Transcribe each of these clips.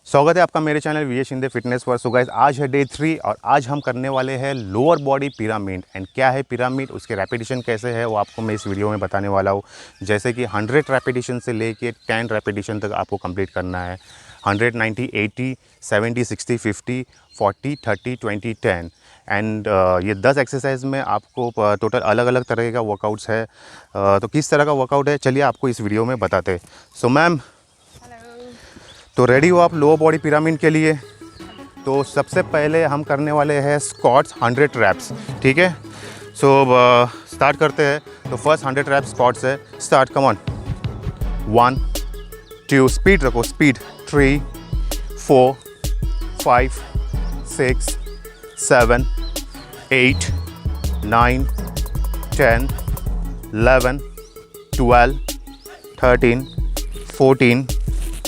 स्वागत है आपका मेरे चैनल विजय शिंदे फिटनेस पर। सो गाइस, आज है डे 3 और आज हम करने वाले हैं लोअर बॉडी पिरामिड। एंड क्या है पिरामिड, उसके रेपिटेशन कैसे है वो आपको मैं इस वीडियो में बताने वाला हूँ। जैसे कि 100 रेपिटेशन से लेके 10 रेपिटेशन तक आपको कंप्लीट करना है। 100, 90, 80, 70, 60, 50, 40, 30, 20, 10 एंड ये 10 एक्सरसाइज में आपको टोटल अलग अलग तरह का वर्कआउट्स है। तो किस तरह का वर्कआउट है चलिए आपको इस वीडियो में बताते हैं। सो मैम, तो रेडी हो आप लोअर बॉडी पिरामिड के लिए? तो सबसे पहले हम करने वाले हैं स्क्वाट्स 100 रैप्स, ठीक है। सो स्टार्ट करते हैं। तो फर्स्ट 100 रैप्स स्क्वाट्स है। Start, come on. 1 2, स्पीड रखो, speed. 3 4 5 6 7 8 9 10 11 12 13 14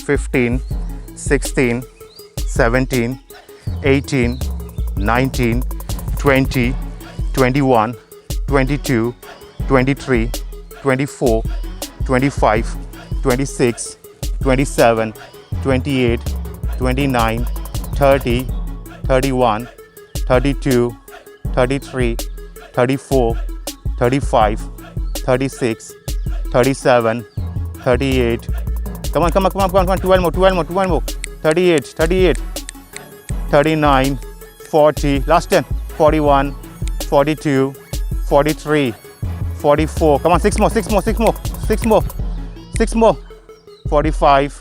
15 16 17 18 19 20 21 22 23 24 25 26 27 28 29 30 31 32 33 34 35 36 37 38. Come on, 12 more, 38, 39, 40, last 10, 41, 42, 43, 44, come on, 6 more, 45,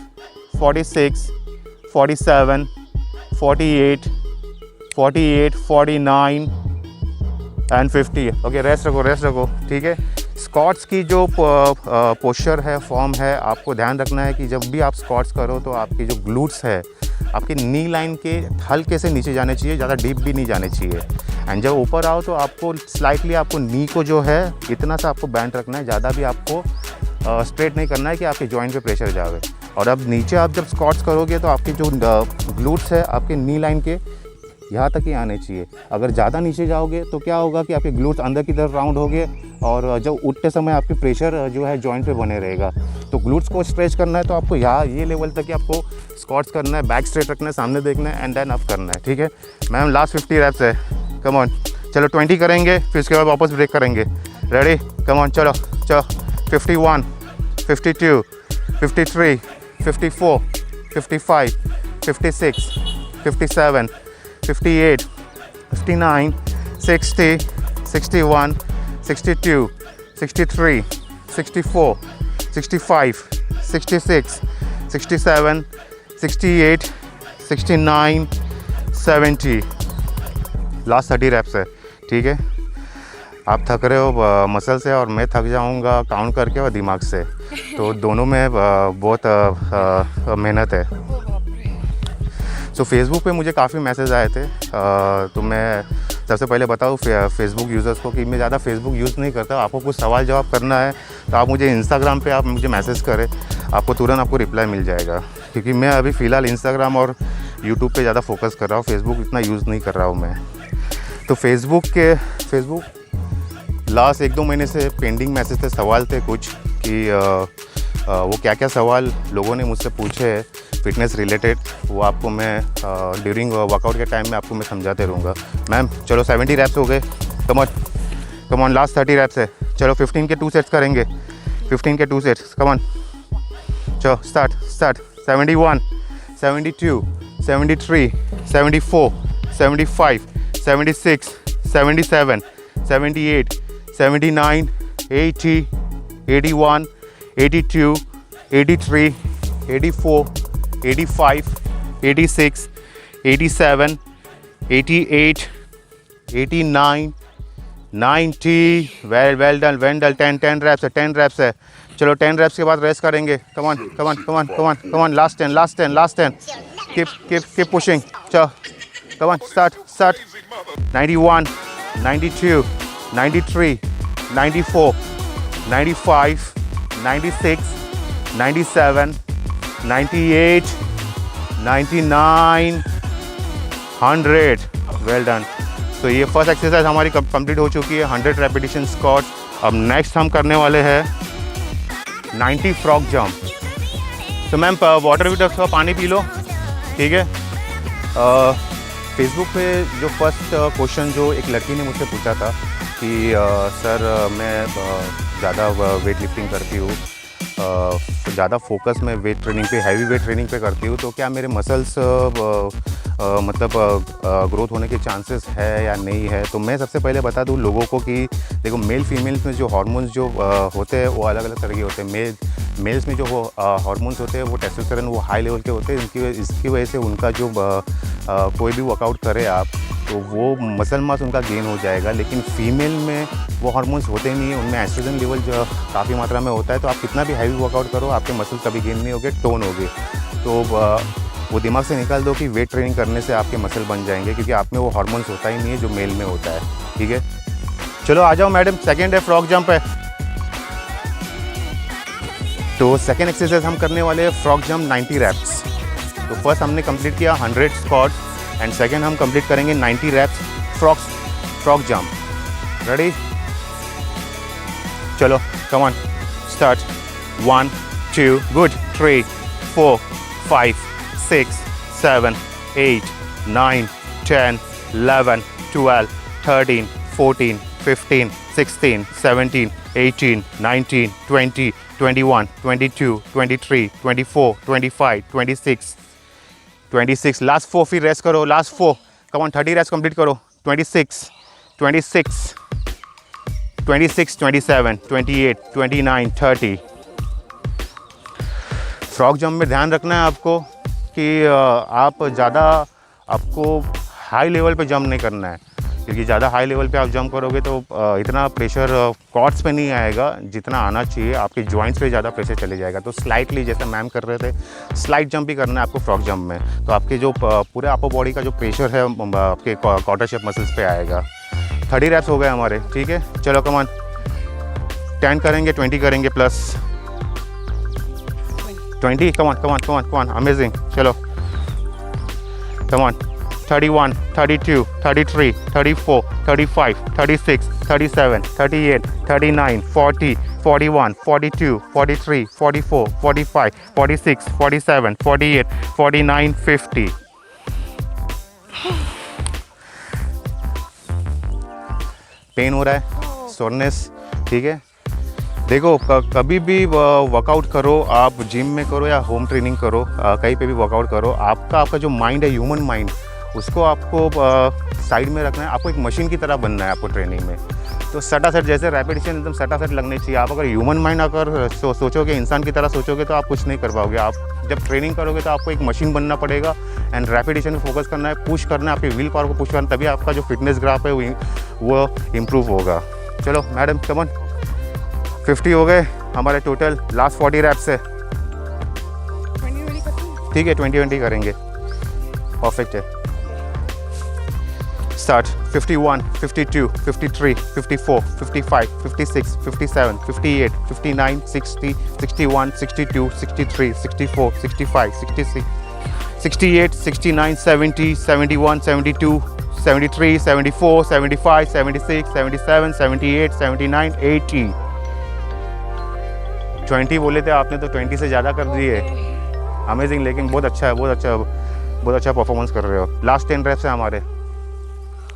46, 47, 48, 49 and 50. Okay, rest रखो, ठीक है। स्क्वाट्स की जो पोस्चर है, फॉर्म है, आपको ध्यान रखना है कि जब भी आप स्क्वाट्स करो तो आपके जो ग्लूट्स है आपके नी लाइन के हल्के से नीचे जाने चाहिए, ज़्यादा डीप भी नहीं जाने चाहिए। एंड जब ऊपर आओ तो आपको स्लाइटली आपको नी को जो है इतना सा आपको बैंड रखना है, ज़्यादा भी आपको स्ट्रेट नहीं करना है कि आपके जॉइंट पे प्रेशर जावे। और अब नीचे आप जब स्क्वाट्स करोगे तो आपके जो ग्लूट्स है आपके नी लाइन के यहाँ तक ही आने चाहिए। अगर ज़्यादा नीचे जाओगे तो क्या होगा कि आपके ग्लूट्स अंदर की तरफ राउंड होंगे और जब उठते समय आपके प्रेशर जो है जॉइंट पे बने रहेगा। तो ग्लूट्स को स्ट्रेच करना है तो आपको यहाँ ये लेवल तक ही आपको स्क्वाट्स करना है, बैक स्ट्रेट रखना है, सामने देखना है एंड देन अप करना है, ठीक है मैम। लास्ट 50 रैप्स है, कम ऑन। चलो 20 करेंगे, फिर उसके बाद वापस ब्रेक करेंगे। रेडी, कम ऑन, चलो 51, 52, 53, 54, 55, 56, 57, 58, 59, 60, 61, 62, 63, 64, 65, 66, 67, 68, 69, 70. लास्ट 30 रैप्स है, ठीक है। आप थक रहे हो मसल से और मैं थक जाऊंगा काउंट करके और दिमाग से, तो दोनों में बहुत मेहनत है। तो फेसबुक पे मुझे काफ़ी मैसेज आए थे। तो मैं सबसे पहले बताऊँ फेसबुक यूज़र्स को कि मैं ज़्यादा फेसबुक यूज़ नहीं करता। आपको कुछ सवाल जवाब करना है तो आप मुझे इंस्टाग्राम पे आप मुझे मैसेज करें, आपको तुरंत आपको रिप्लाई मिल जाएगा। क्योंकि मैं अभी फ़िलहाल इंस्टाग्राम और यूट्यूब पे ज़्यादा फोकस कर रहा हूँ, फेसबुक इतना यूज़ नहीं कर रहा हूँ मैं। तो फेसबुक लास्ट 1-2 महीने से पेंडिंग मैसेज थे, सवाल थे कुछ कि वो क्या क्या सवाल लोगों ने मुझसे पूछे हैं फिटनेस रिलेटेड, वो आपको मैं ड्यूरिंग वर्कआउट के टाइम में आपको मैं समझाते रहूँगा। मैम चलो 70 रैप्स हो गए, कम ऑन, लास्ट 30 रैप्स है। चलो 15 के 2 सेट्स करेंगे, 15 के 2 सेट्स, कम ऑन, चलो स्टार्ट। 71, 72, 73, 74, 75, 76, 77, 78, 79, 80, 81, 82, 83, 84, 85, 86, 87, 88, 89, 90. well done 10 रैप्स है। चलो 10 रैप्स के बाद रेस्ट करेंगे। कम ऑन, लास्ट 10, कीप पुशिंग। चलो come on, start. 91, 92, 93, 94, 95, 96, 97, 98, 99, 100. Well done. तो ये फर्स्ट एक्सरसाइज हमारी कंप्लीट हो चुकी है, 100 रेपिटेशन स्क्वाट। अब नेक्स्ट हम करने वाले हैं 90 फ्रॉग जंप। तो मैम वाटर भी रखो, पानी पी लो। ठीक है। फेसबुक पे जो फर्स्ट क्वेश्चन जो एक लड़की ने मुझसे पूछा था कि सर मैं ज़्यादा वेट लिफ्टिंग करती हूँ, ज़्यादा फोकस मैं वेट ट्रेनिंग पे, हैवी वेट ट्रेनिंग पे करती हूँ, तो क्या मेरे मसल्स मतलब ग्रोथ होने के चांसेस है या नहीं है। तो मैं सबसे पहले बता दूँ लोगों को कि देखो, मेल फीमेल्स में जो हार्मोन्स जो होते हैं वो अलग अलग तरह के होते हैं। मेल्स में जो वो हार्मोन्स होते हैं वो टेस्टोस्टेरोन वो हाई लेवल के होते हैं। इसकी वजह से उनका जो कोई भी वर्कआउट करे आप तो वो मसल मास उनका गेन हो जाएगा। लेकिन फीमेल में वो हार्मोन्स होते नहीं हैं, उनमें एस्ट्रोजन लेवल जो काफ़ी मात्रा में होता है। तो आप कितना भी हैवी वर्कआउट करो आपके मसल कभी गेन नहीं होगे, टोन होगे। तो वो दिमाग से निकाल दो कि वेट ट्रेनिंग करने से आपके मसल बन जाएंगे, क्योंकि आप में वो हार्मोन्स होता ही नहीं है जो मेल में होता है। ठीक है, चलो आ जाओ मैडम, सेकेंड है फ्रॉग जंप है। तो सेकेंड एक्सरसाइज हम करने वाले हैं फ्रॉग जंप 90 रैप्स। तो फर्स्ट हमने कंप्लीट किया 100 स्क्वाट एंड सेकेंड हम कंप्लीट करेंगे 90 रैप्स फ्रॉग जंप। रेडी, चलो come on start. 1 2 good, 3 4 5 6 7 8 9 10 11 12 13 14 15 16 17 18 19 20 21 22 23 24 25 26 last 4 फिर रेस्ट करो, लास्ट 4 कम ऑन 30 रेस्ट कंप्लीट करो। 26 27 28 29 30। फ्रॉग जंप में ध्यान रखना है आपको कि आप ज़्यादा आपको हाई लेवल पे जंप नहीं करना है, क्योंकि ज़्यादा हाई लेवल पे आप जंप करोगे तो इतना प्रेशर क्वाड्स पे नहीं आएगा जितना आना चाहिए, आपके जॉइंट्स पे ज़्यादा प्रेशर चले जाएगा। तो स्लाइटली, जैसे मैम कर रहे थे, स्लाइट जंप भी करना है आपको फ्रॉग जंप में। तो आपके जो पूरे अपर बॉडी का जो प्रेशर है आपके क्वार्टर शेप मसल्स पे आएगा। 30 रैप्स हो गए हमारे, ठीक है। चलो कम ऑन, 10 करेंगे, 20 करेंगे प्लस 20, कम ऑन, अमेजिंग। चलो कम ऑन, 31 32 33 34 35 36 37 38 39 40 41 42 43 44 45 46 47 48 49 50। पेन हो रहा है, सोरनेस, ठीक है। देखो, कभी भी वर्कआउट करो, आप जिम में करो या होम ट्रेनिंग करो, कहीं पे भी वर्कआउट करो, आपका जो माइंड है, ह्यूमन माइंड, उसको आपको साइड में रखना है। आपको एक मशीन की तरह बनना है आपको ट्रेनिंग में। तो सटासट, जैसे रेपिटेशन एकदम सटासट लगनी चाहिए। आप अगर ह्यूमन माइंड अगर सोचोगे, इंसान की तरह सोचोगे, तो आप कुछ नहीं कर पाओगे। आप जब ट्रेनिंग करोगे तो आपको एक मशीन बनना पड़ेगा एंड रेपिटेशन में फोकस करना है, पुश करना है, आपकी विल पावर को पुश करना, तभी आपका जो फिटनेस ग्राफ है वो इम्प्रूव होगा। चलो मैडम कम ऑन, 50 हो गए हमारे टोटल, लास्ट 40 रैप्स है, ठीक है। 20 करेंगे, परफेक्ट है। Start 51, 52, 53, 54, 55, 56, 57, 58, 59, 60, 61, 62, 63, 64, 65, 66, 68, 69, 70, 71, 72, 73, 74, 75, 76, 77, 78, 79, 80। 20 बोले थे आपने तो 20 से ज़्यादा कर दिए। अमेजिंग, लेकिन बहुत अच्छा है, बहुत अच्छा परफॉर्मेंस कर रहे हो। लास्ट 10 रैप्स है हमारे,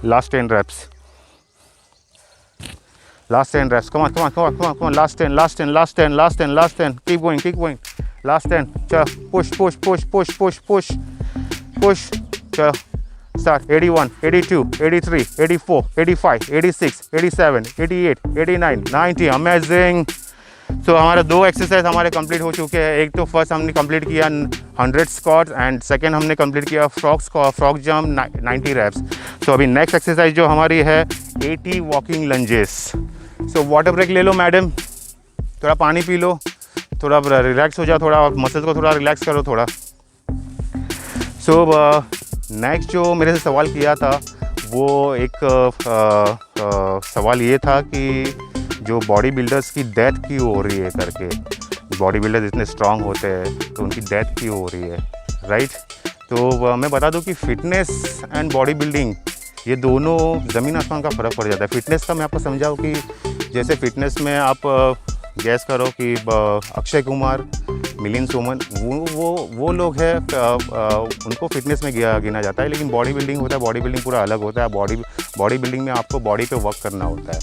last 10 reps, come on, last 10, keep going, last 10, चलो, push, चलो, start, 81, 82, 83, 84, 85, 86, 87, 88, 89, 90, अमेजिंग। तो हमारे 2 एक्सरसाइज हमारे कंप्लीट हो चुके हैं। एक तो फर्स्ट हमने कंप्लीट किया 100 स्क्वाट्स एंड सेकंड हमने कंप्लीट किया फ्रॉग जंप 90 रैप्स। तो अभी नेक्स्ट एक्सरसाइज जो हमारी है 80 walking lunges. So water break ले लो मैडम, थोड़ा पानी पी लो, थोड़ा रिलैक्स हो जाओ, थोड़ा मसल्स को थोड़ा रिलैक्स करो थोड़ा। सो नेक्स्ट जो मेरे से सवाल किया था वो एक सवाल ये था कि जो बॉडी बिल्डर्स की डेथ क्यों हो रही है करके। बॉडी बिल्डर्स इतने स्ट्रांग होते हैं तो उनकी डेथ क्यों हो रही है, राइट। तो मैं बता दूं कि फिटनेस एंड बॉडी बिल्डिंग ये दोनों ज़मीन आसमान का फ़र्क पड़ जाता है। फिटनेस का मैं आपको समझाऊँ कि जैसे फिटनेस में आप गैस करो कि अक्षय कुमार मिलियंस वुमन, वो लोग हैं उनको फिटनेस में गिना जाता है, लेकिन बॉडी बिल्डिंग होता है, बॉडी बिल्डिंग पूरा अलग होता है। बॉडी बिल्डिंग में आपको बॉडी पे वर्क करना होता है,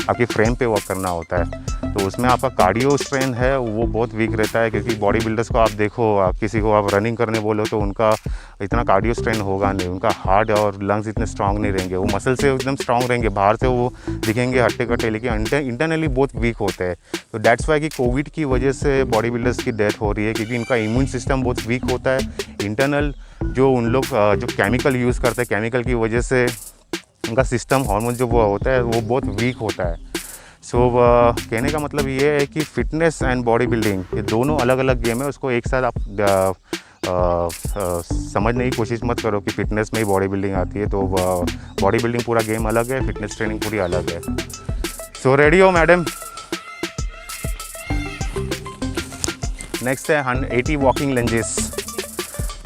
आपकी फ्रेम पे वर्क करना होता है, तो उसमें आपका कार्डियो स्ट्रेंथ है वो बहुत वीक रहता है, क्योंकि बॉडी बिल्डर्स को आप देखो, आप किसी को आप रनिंग करने बोलो तो उनका इतना कार्डियो स्ट्रेंथ होगा नहीं, उनका हार्ट और लंग्स इतने स्ट्रांग नहीं रहेंगे, वो मसल से एकदम स्ट्रांग रहेंगे, बाहर से वो दिखेंगे हट्टे कट्टे, लेकिन इंटरनली बहुत वीक होते हैं। तो दैट्स वाई कि कोविड की वजह से बॉडी बिल्डर्स की डेथ हो रही है, क्योंकि इनका इम्यून सिस्टम बहुत वीक होता है। इंटरनल जो उन लोग जो केमिकल यूज़ करते हैं, केमिकल की वजह से उनका सिस्टम हार्मोन जो वो होता है वो बहुत वीक होता है। सो कहने का मतलब ये है कि फ़िटनेस एंड बॉडी बिल्डिंग ये दोनों अलग अलग गेम है, उसको एक साथ आप समझने की कोशिश मत करो कि फ़िटनेस में ही बॉडी बिल्डिंग आती है। तो बॉडी बिल्डिंग पूरा गेम अलग है, फिटनेस ट्रेनिंग पूरी अलग है। सो रेडी हो मैडम? नेक्स्ट है 80 वॉकिंग लंजेस।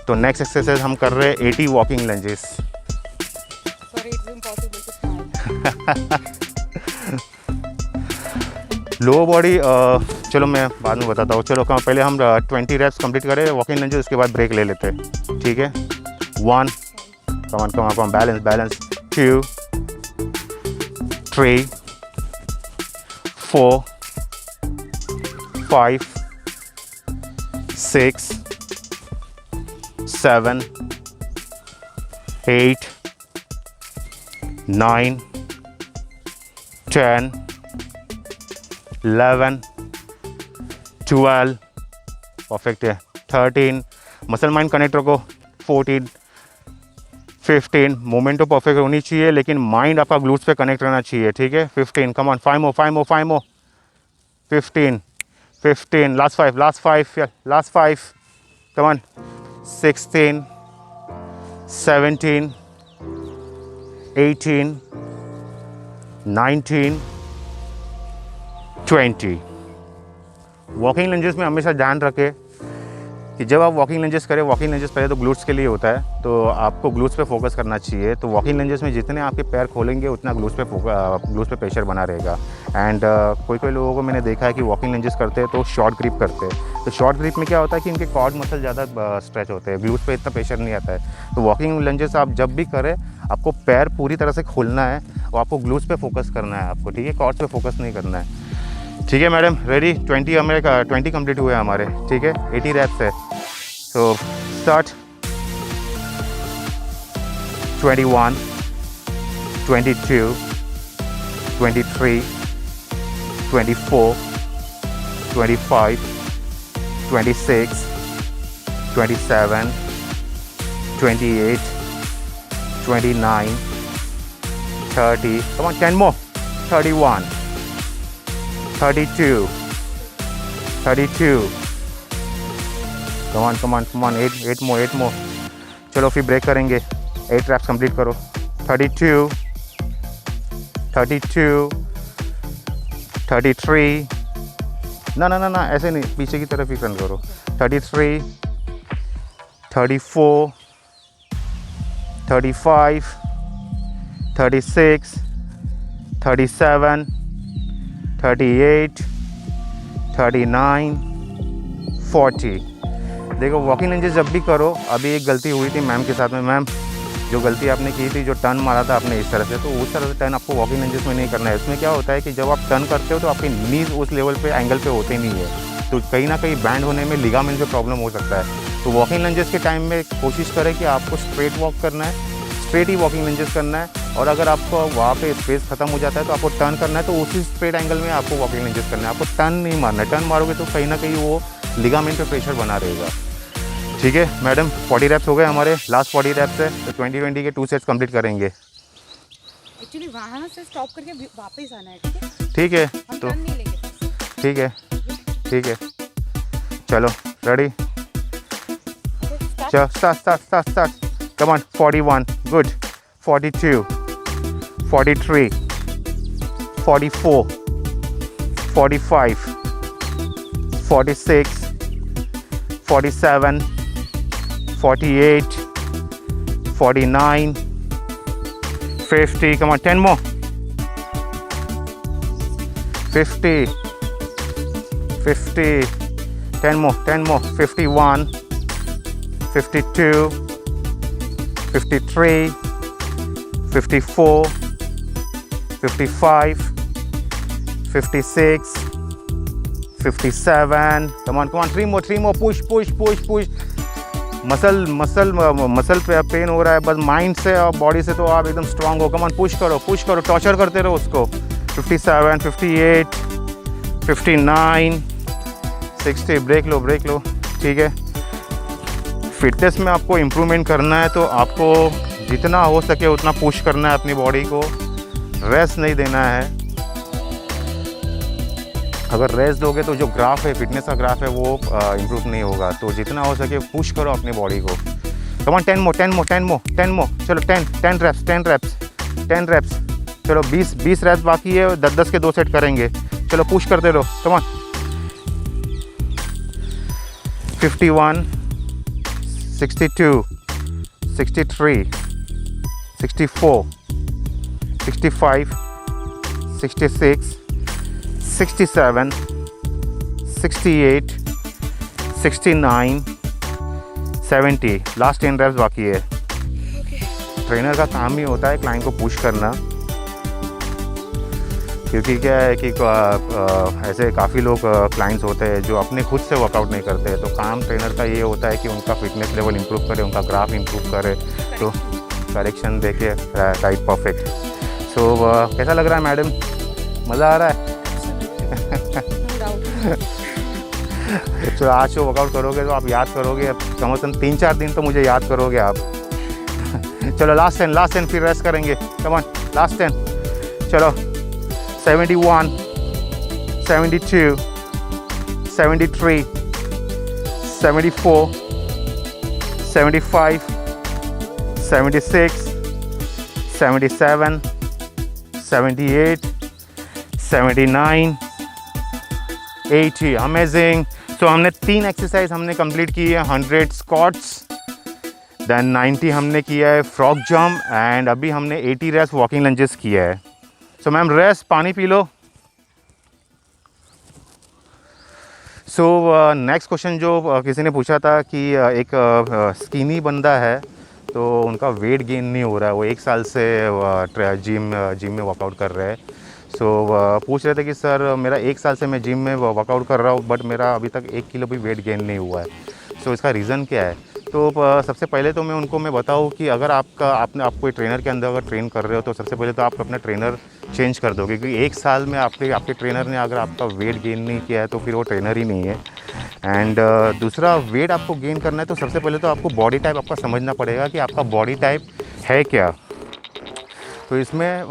तो नेक्स्ट एक्सरसाइज हम कर रहे हैं 80 वॉकिंग लंजेस। लो बॉडी चलो मैं बाद में बताता हूँ। चलो पहले हम 20 रेप्स कंप्लीट करें वॉकिंग लंजेस, उसके बाद ब्रेक ले लेते हैं, ठीक है। 1 कम ऑन बैलेंस 2 3 4 5 6 7 8 9 10 11 12 परफेक्ट है। 13 मसल माइंड कनेक्ट रखो। 14 15 मूवमेंट तो परफेक्ट होनी चाहिए, लेकिन माइंड आपका ग्लूट्स पे कनेक्ट रहना चाहिए, ठीक है। 15 कम ऑन 5 more 15 last 5 come on 16 17 18 19 20। Walking lunges में हमेशा ध्यान रखें कि जब आप वॉकिंग लंजेस करें, वॉकिंग लंजेस पहले तो ग्लूट्स के लिए होता है, तो आपको ग्लूट्स पे फोकस करना चाहिए। तो वॉकिंग लंजेस में जितने आपके पैर खोलेंगे उतना ग्लूट्स पे प्रेशर बना रहेगा। एंड कोई लोगों को मैंने देखा है कि वॉकिंग लंजेस करते हैं तो शॉर्ट ग्रिप करते हैं। तो शॉर्ट ग्रिप में क्या होता है कि इनके कॉर्ड मसल ज़्यादा स्ट्रेच होते हैं, ग्लूट्स पे इतना प्रेशर नहीं आता है। तो वॉकिंग लंजेस आप जब भी करें, आपको पैर पूरी तरह से खोलना है और आपको ग्लूट्स पे फोकस करना है आपको, ठीक है। कॉर्ड्स पे फोकस नहीं करना है, ठीक है मैडम। रेडी? 20 कंप्लीट हुए हमारे, ठीक है। 80 रैप्स है। So start. 21 22 23 24 25 26 27 28 29 30 come on 10 more 31 32 come on 8 more चलो फिर ब्रेक करेंगे। 8 रैप्स कंप्लीट करो। 32 33 ना ऐसे नहीं, पीछे की तरफ ही टर्न करो। 33 34 35 36 37 38 39 40। देखो वॉकिंग लंजेस जब भी करो, अभी एक गलती हुई थी मैम के साथ में। मैम जो गलती आपने की थी, जो टर्न मारा था आपने इस तरह से, तो उस तरह से टर्न आपको वॉकिंग लंजेस में नहीं करना है। इसमें क्या होता है कि जब आप टर्न करते हो तो आपके नीज उस लेवल पे एंगल पे होते नहीं है, तो कहीं ना कहीं बैंड होने में, लिगामेंट में प्रॉब्लम हो सकता है। तो वॉकिंग लंजेस के टाइम में कोशिश करें कि आपको स्ट्रेट वॉक करना है, स्ट्रेट ही वॉकिंग लंजेस करना है। और अगर आपको वहाँ पे स्पेस खत्म हो जाता है तो आपको टर्न करना है, तो उसी स्ट्रेट एंगल में आपको वॉकिंग लंजेस करना है, आपको टर्न नहीं मारना है। टर्न मारोगे तो कहीं ना कहीं वो लिगामेंट पे प्रेशर बना रहेगा, ठीक है मैडम। 40 रैप्स हो गए हमारे, लास्ट 40 रैप्स है। तो 20 के 2 सेट्स कंप्लीट करेंगे। एक्चुअली वहाँ से स्टॉप करके वापस आना है, ठीक है? ठीक है, हम तो टर्न नहीं लेंगे। ठीक है चलो ready. Start come on 41 good 42 43 44 45 46 47 48 49 50 come on 10 more 50 50 10 more, 10 more. 51, 52, 53, 54, 55, 56, 57. Come on, come on. 3 more, 3 more. Push, push, push, push. Muscle पे पेन हो रहा है, बस माइंड से और बॉडी से तो आप एकदम स्ट्रांग हो. कम ऑन, पुश करो, टॉर्चर करते रहो उसको. 57, 58, 59, 60. ब्रेक लो. ठीक है. फिटनेस में आपको इम्प्रूवमेंट करना है तो आपको जितना हो सके उतना पुश करना है अपनी बॉडी को. रेस्ट नहीं देना है. अगर रेस्ट दोगे तो जो ग्राफ है, फिटनेस का ग्राफ है, वो इम्प्रूव नहीं होगा. तो जितना हो सके पुश करो अपनी बॉडी को. Come on, 10 more. चलो 10 reps. चलो 20 reps बाकी है. 10 के 2 सेट करेंगे. चलो पुश करते रहो. Come on. 51, 62, 63, 64, 65, 66, 67, 68, 69, 70. लास्ट 10 reps बाकी है. ट्रेनर का काम ही होता है क्लाइंट को पुश करना, क्योंकि क्या है कि ऐसे काफ़ी लोग क्लाइंट्स होते हैं जो अपने खुद से वर्कआउट नहीं करते हैं. तो काम ट्रेनर का ये होता है कि उनका फिटनेस लेवल इंप्रूव करे, उनका ग्राफ इंप्रूव करे, तो करेक्शन देके राइट परफेक्ट. सो कैसा लग रहा है मैडम? मज़ा आ रहा है? तो आज जो वर्कआउट करोगे तो आप याद करोगे, कम से कम 3-4 दिन तो मुझे याद करोगे आप. चलो लास्ट 10 फिर रेस्ट करेंगे. कम ऑन, लास्ट 10. चलो 71, 72, 73, 74, 75, 76, 77, 78, 79, 80. अमेजिंग. सो हमने 3 एक्सरसाइज हमने कंप्लीट की है. 100 स्क्वाट्स, देन 90 हमने किया है फ्रॉग जंप, एंड अभी हमने 80 रेस्ट वॉकिंग लंजेस किया है. सो मैम रेस्ट, पानी P low. So next question जो किसी ने पूछा था कि एक स्किनी बंदा है तो उनका वेट गेन नहीं हो रहा है, वो 1 साल से जिम में वर्कआउट कर रहे हैं. सो पूछ रहे थे कि सर मेरा 1 साल से मैं जिम में वर्कआउट कर रहा हूँ बट मेरा अभी तक 1 किलो भी वेट गेन नहीं हुआ है. सो इसका रीज़न क्या है? तो सबसे पहले तो मैं उनको बताऊँ कि अगर आप कोई ट्रेनर के अंदर अगर ट्रेन कर रहे हो तो सबसे पहले तो आप अपना ट्रेनर चेंज कर दो, क्योंकि 1 साल में आपके ट्रेनर ने अगर आपका वेट गेन नहीं किया है तो फिर वो ट्रेनर ही नहीं है. एंड दूसरा, वेट आपको गेन करना है तो सबसे पहले तो आपको बॉडी टाइप आपका समझना पड़ेगा कि आपका बॉडी टाइप है क्या. तो इसमें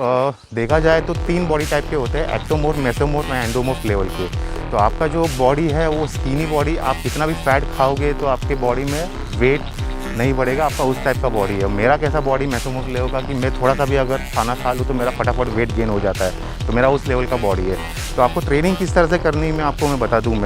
देखा जाए तो 3 बॉडी टाइप के होते हैं, ectomorph, mesomorph and endomorph level के. तो आपका जो बॉडी है वो स्किनी बॉडी, आप कितना भी फैट खाओगे तो आपके बॉडी में वेट नहीं बढ़ेगा, आपका उस टाइप का बॉडी है. मेरा कैसा बॉडी मेसोमोर्फ लेवल का कि मैं थोड़ा सा भी अगर खाना खा लूँ तो मेरा फटाफट वेट गेन हो जाता है, तो मेरा उस लेवल का बॉडी है. तो आपको ट्रेनिंग किस तरह से करनी है मैं बता दूँ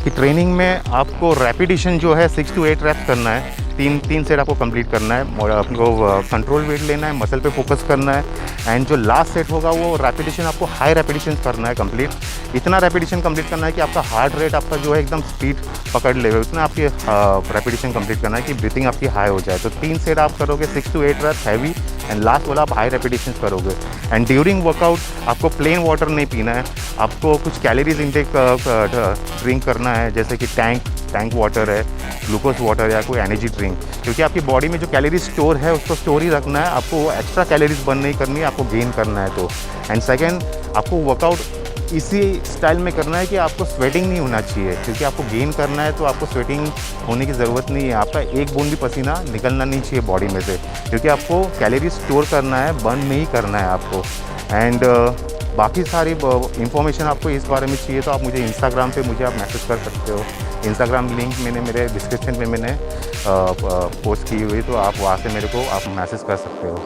कि ट्रेनिंग में आपको रेपिटेशन जो है 6 to 8 रेप्स करना है. 3 सेट आपको कंप्लीट करना है और आपको कंट्रोल वेट लेना है, मसल पे फोकस करना है. एंड जो लास्ट सेट होगा वो रेपिटेशन आपको हाई रेपिटेशन करना है कंप्लीट. इतना रेपिटेशन कंप्लीट करना है कि आपका हार्ट रेट आपका जो है एकदम स्पीड पकड़ ले, उतना आपकी रेपिटेशन कंप्लीट करना है कि ब्रीथिंग आपकी हाई हो जाए. तो 3 सेट आप करोगे 6 to 8 reps heavy, and last वाला आप हाई रेपिटेशन करोगे. एंड ड्यूरिंग वर्कआउट आपको प्लेन वाटर नहीं पीना है, आपको कुछ कैलोरीज इंटेक ड्रिंक करना है, जैसे कि टैंक वाटर है, ग्लूकोज वाटर या कोई एनर्जी ड्रिंक, क्योंकि आपकी बॉडी में जो कैलोरी स्टोर है उसको स्टोर ही रखना है. आपको एक्स्ट्रा कैलोरीज बर्न नहीं करनी है, आपको गेन करना है. तो एंड सेकेंड, आपको वर्कआउट इसी स्टाइल में करना है कि आपको स्वेटिंग नहीं होना चाहिए, क्योंकि आपको गेन करना है तो आपको स्वेटिंग होने की ज़रूरत नहीं है. आपका एक बूंद भी पसीना निकलना नहीं चाहिए बॉडी में से, क्योंकि आपको कैलोरी स्टोर करना है, बर्न नहीं करना है आपको. एंड बाकी सारी इंफॉर्मेशन आपको इस बारे में चाहिए तो आप मुझे इंस्टाग्राम पे मुझे आप मैसेज कर सकते हो. इंस्टाग्राम लिंक मैंने मेरे डिस्क्रिप्शन में मैंने पोस्ट की हुई, तो आप वहाँ से मेरे को आप मैसेज कर सकते हो.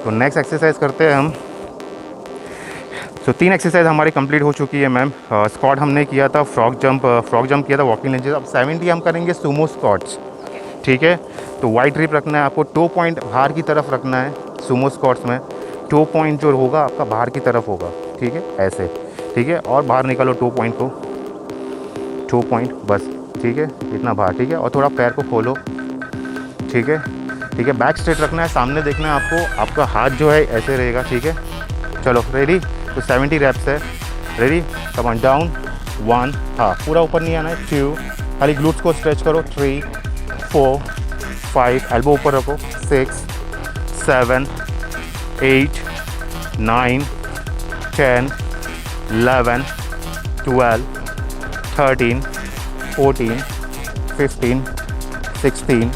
तो नेक्स्ट एक्सरसाइज करते हैं हम. तो 3 एक्सरसाइज हमारी कंप्लीट हो चुकी है मैम. स्क्वाट हमने किया था, फ्रॉग जंप किया था, वॉकिंग लंजेस. अब 70 हम करेंगे सुमो स्क्वाट्स. ठीक है. तो वाइड ग्रिप रखना है आपको, टो पॉइंट बाहर की तरफ रखना है. सुमो स्क्वाट्स में टो पॉइंट जो होगा आपका बाहर की तरफ होगा. ठीक है, ऐसे. ठीक है, और बाहर निकालो टो पॉइंट को. 2 पॉइंट बस, ठीक है, इतना बाहर, ठीक है, और थोड़ा पैर को खोलो, ठीक है, ठीक है, बैक स्ट्रेट रखना है, सामने देखना है आपको, आपका हाथ जो है ऐसे रहेगा, ठीक है। चलो रेडी, तो 70 रैप्स है, रेडी, कम ऑन, डाउन 1, हाँ पूरा ऊपर नहीं आना है, 2, खाली ग्लूट्स को स्ट्रेच करो, 3, 4, 5, एल्बो ऊपर रखो, 6, 7, 8, 9, 10, 11, 12, 13, 14, 15, 16,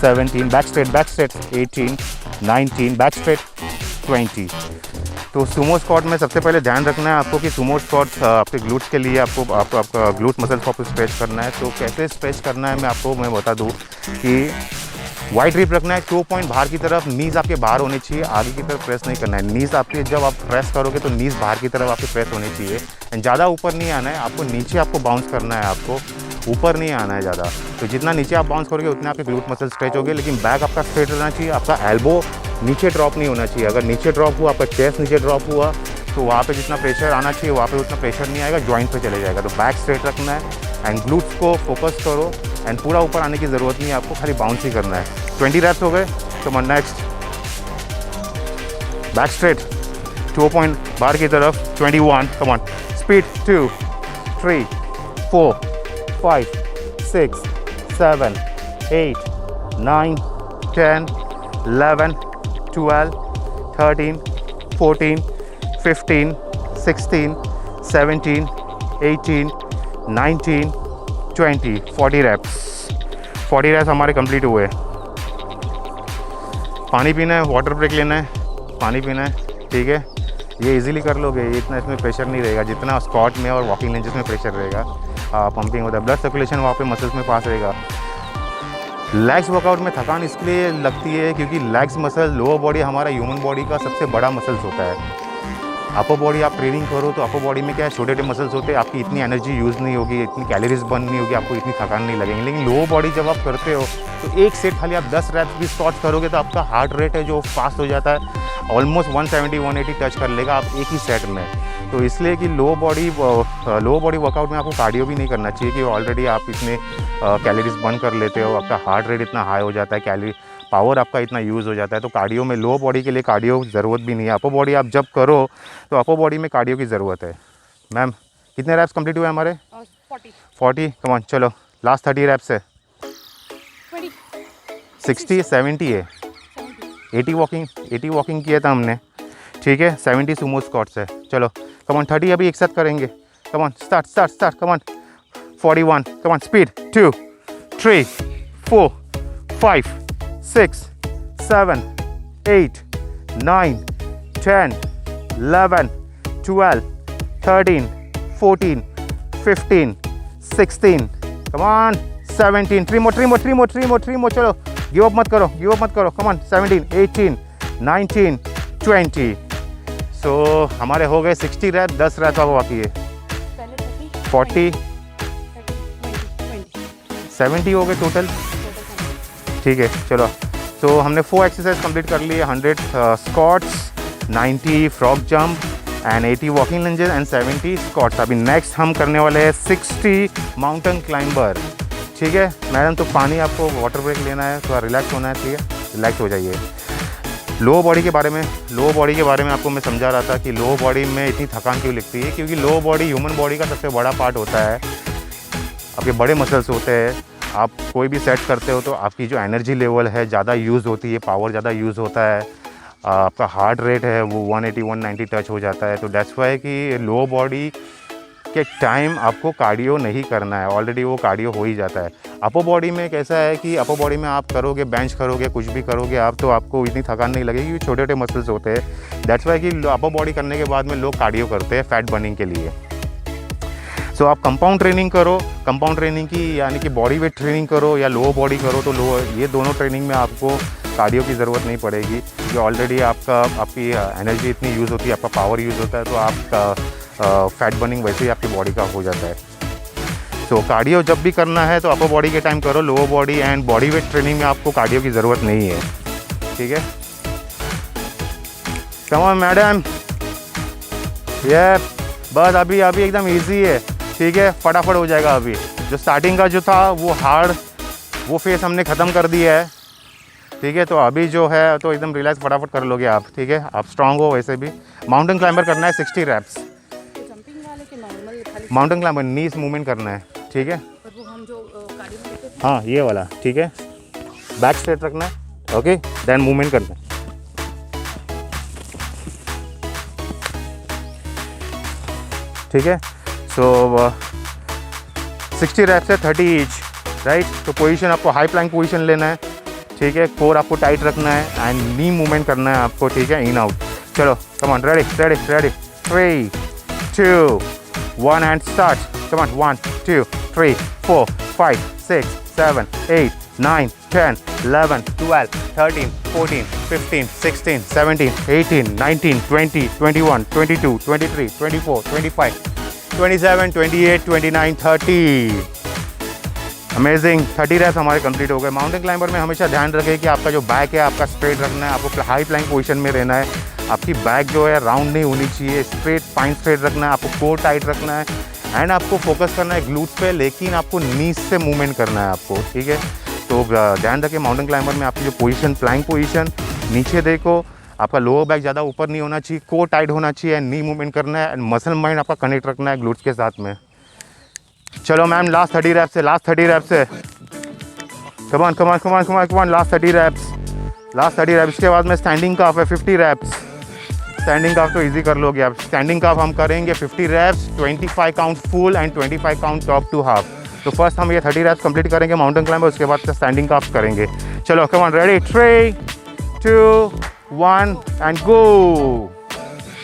17, बैक स्ट्रेट 18, 19, बैक स्ट्रेट 20। तो सुमो स्क्वाट में सबसे पहले ध्यान रखना है आपको कि सुमो स्क्वाट आपके ग्लूट्स के लिए आपका ग्लूट मसल्स को आपको स्ट्रेच करना है। तो कैसे स्ट्रेच करना है मैं बता दूँ कि वाइड ग्रिप रखना है, 2 पॉइंट बाहर की तरफ, नीज़ आपके बाहर होनी चाहिए, आगे की तरफ प्रेस नहीं करना है। नीज़ आपके जब आप प्रेस करोगे तो नीज़ बाहर की तरफ आपके प्रेस होनी चाहिए, एंड ज़्यादा ऊपर नहीं आना है आपको, नीचे आपको बाउंस करना है, आपको ऊपर नहीं आना है ज़्यादा। तो जितना नीचे आप बाउंस करोगे उतने आपके ग्लूट मसल स्ट्रेच होगे, लेकिन बैक आपका स्ट्रेट रहना चाहिए, आपका एल्बो नीचे ड्रॉप नहीं होना चाहिए। अगर नीचे ड्रॉप हुआ, आपका चेस्ट नीचे ड्रॉप हुआ, तो वहाँ पे जितना प्रेशर आना चाहिए वहाँ पे उतना प्रेशर नहीं आएगा, जॉइंट पे चले जाएगा। तो बैक स्ट्रेट रखना है एंड ग्लूट्स को फोकस करो, एंड पूरा ऊपर आने की ज़रूरत नहीं है आपको, खाली बाउंस ही करना है। 20 रैप्स हो गए, तो नेक्स्ट बैक स्ट्रेट 2 पॉइंट बाहर की तरफ, 21, कम ऑन, स्पीड 2, 3, 4, 5, 6, 7, 8, 9, 10, 11, 12, 13, 14, 15, 16, 17, 18, 19, 20, 40 रैप्स हमारे कंप्लीट हुए। पानी पीना है, वाटर ब्रेक लेना है, पानी पीना है, ठीक है। ये इजीली कर लोगे, ये इतना इसमें प्रेशर नहीं रहेगा जितना स्क्वाट में और वॉकिंग लंजेस में प्रेशर रहेगा। पंपिंग होता है, ब्लड सर्कुलेशन वहाँ पे मसल्स में पास रहेगा। लेग्स वर्कआउट में थकान इसलिए लगती है क्योंकि लेग्स मसल, लोअर बॉडी हमारा ह्यूमन बॉडी का सबसे बड़ा मसल्स होता है। अपर बॉडी आप ट्रेनिंग करो तो अपर बॉडी में क्या है, छोटे छोटे मसल्स होते हैं, आपकी इतनी एनर्जी यूज़ नहीं होगी, इतनी कैलोरीज बर्न नहीं होगी, आपको इतनी थकान नहीं लगेगी। लेकिन लोअर बॉडी जब आप करते हो तो एक सेट खाली आप 10 रैप्स भी स्क्वाट्स करोगे तो आपका हार्ट रेट है जो फास्ट हो जाता है, ऑलमोस्ट 170-180 टच कर लेगा आप एक ही सेट में। तो इसलिए कि लोअर बॉडी वर्कआउट में आपको कार्डियो भी नहीं करना चाहिए कि ऑलरेडी आप इतने कैलोरीज बर्न कर लेते हो, आपका हार्ट रेट इतना हाई हो जाता है, कैलोरी पावर आपका इतना यूज़ हो जाता है। तो कार्डियो में, लोअर बॉडी के लिए कार्डियो ज़रूरत भी नहीं है। अपर बॉडी आप जब करो तो अपर बॉडी में कार्डियो की ज़रूरत है। मैम कितने रैप्स कंप्लीट हुए हमारे? 40। कम ऑन, चलो लास्ट 30 रैप्स है। 60, 70 है, 80 वॉकिंग किया था हमने, ठीक है। 70 सुमो स्क्वाट्स है। चलो कम ऑन, 30 अभी एक साथ करेंगे। कम on, start, come on, 41, come on, speed 2, 3, 4, 5, 6, 7, 8, 9, 10, 11, 12, 13, 14, 15, 16, come on, 17, 3 more, चलो गिव अप मत करो, come on, 17, 18, 19, 20। सो हमारे हो गए 60 रैप, 10 रैप अब बाकी है। 40, 70 हो गए टोटल, ठीक है। चलो तो हमने 4 एक्सरसाइज कंप्लीट कर लिए, 100 squats, 90 frog jump and 80 walking lunges and 70 squats. अभी नेक्स्ट हम करने वाले हैं 60 माउंटेन क्लाइंबर, ठीक है। मैडम तो पानी आपको वाटर ब्रेक लेना है, थोड़ा रिलैक्स होना है, ठीक है, रिलैक्स हो जाइए। लोअर बॉडी के बारे में आपको मैं समझा रहा था कि लोअर बॉडी में इतनी थकान क्यों लगती है, क्योंकि लोअर बॉडी ह्यूमन बॉडी का सबसे बड़ा पार्ट होता है। आपके बड़े मसल्स होते हैं, आप कोई भी सेट करते हो तो आपकी जो एनर्जी लेवल है ज़्यादा यूज़ होती है, पावर ज़्यादा यूज़ होता है, आपका हार्ट रेट है वो 180-190 टच हो जाता है। तो दैट्स वाई कि लोअर बॉडी के टाइम आपको कार्डियो नहीं करना है, ऑलरेडी वो कार्डियो हो ही जाता है। अपर बॉडी में कैसा है कि अपर बॉडी में आप करोगे, बेंच करोगे, कुछ भी करोगे आप, तो आपको इतनी थकान नहीं लगेगी, छोटे छोटे मसल्स होते हैं। दैट्स वाई कि अपर बॉडी करने के बाद में लोग कार्डियो करते हैं फैट बर्निंग के लिए। सो आप कंपाउंड ट्रेनिंग करो, कंपाउंड ट्रेनिंग की यानी कि बॉडी वेट ट्रेनिंग करो या लोअर बॉडी करो, तो ये दोनों ट्रेनिंग में आपको कार्डियो की ज़रूरत नहीं पड़ेगी, कि ऑलरेडी आपकी एनर्जी इतनी यूज़ होती है, आपका पावर यूज़ होता है, तो आपका फैट बर्निंग वैसे ही आपकी बॉडी का हो जाता है। सो कार्डियो जब भी करना है तो अपर बॉडी के टाइम करो, lower body and body weight training में आपको कार्डियो की ज़रूरत नहीं है, ठीक है। कम ऑन मैडम, ये बस अभी एकदम इजी है, ठीक है, फटाफट हो जाएगा। अभी जो स्टार्टिंग का जो था वो हार्ड, वो फेस हमने ख़त्म कर दिया है, ठीक है। तो अभी जो है तो एकदम रिलैक्स फटाफट कर लोगे आप, ठीक है। आप स्ट्रांग हो वैसे भी। माउंटेन क्लाइंबर करना है 60 रैप्स। जंपिंग वाले के नॉर्मल खाली माउंटेन क्लाइंबर नीज मूवमेंट करना है, ठीक है। पर वो हम जो गाड़ी में लेते थे हाँ ये वाला, ठीक है। बैक स्ट्रेट रखना है, ओके, देन मूवमेंट करना है, ठीक है। सो 60 रैप्स है, 30 ईच, राइट। तो पोजीशन आपको हाई प्लैंक पोजीशन लेना है, ठीक है। कोर आपको टाइट रखना है एंड नी मूवमेंट करना है आपको, ठीक है, इन आउट। चलो come on, ready ready ready, 3 2 1 and start. Come on, 1 2 3 4 5 6 7 8 9 10 11 12 13 14 15 16 17 18 19 20 21 22 23 24 25 27 28 29 30। Amazing, 30 raps हमारे कंप्लीट हो गए। माउंटेन क्लाइंबर में हमेशा ध्यान रखें कि आपका जो बैक है आपका स्ट्रेट रखना है, आपको हाई प्लैंक पोजीशन में रहना है। आपकी बैक जो है राउंड नहीं होनी चाहिए, स्ट्रेट स्पाइन स्ट्रेट रखना है, आपको कोर टाइट रखना है एंड आपको फोकस करना है ग्लूट्स पे, लेकिन आपको नीज से मूवमेंट करना है आपको, ठीक है। तो ध्यान रखें माउंटेन क्लाइंबर में आपकी जो पोजीशन, प्लैंक पोजीशन, नीचे देखो, आपका लोअर बैक ज़्यादा ऊपर नहीं होना चाहिए, कोर टाइट होना चाहिए, नी मूवमेंट करना है एंड मसल माइंड आपका कनेक्ट रखना है ग्लूट्स के साथ में। चलो मैम, लास्ट 30 रैप्स है, लास्ट 30 रैप्स है। Come on come on come on come on come on, last 30 reps, last 30 reps. इसके बाद में स्टैंडिंग काफ है 50 रैप्स। स्टैंडिंग काफ तो इजी कर लोगे आप। स्टैंडिंग काफ हम करेंगे 50 reps, 25 count full and 25 count top to half. तो फर्स्ट हम ये 30 रैप्स कंप्लीट करेंगे माउंटेन क्लाइंबर, उसके बाद से स्टैंडिंग काफ करेंगे। चलो come on, ready, 3 2 1 and go.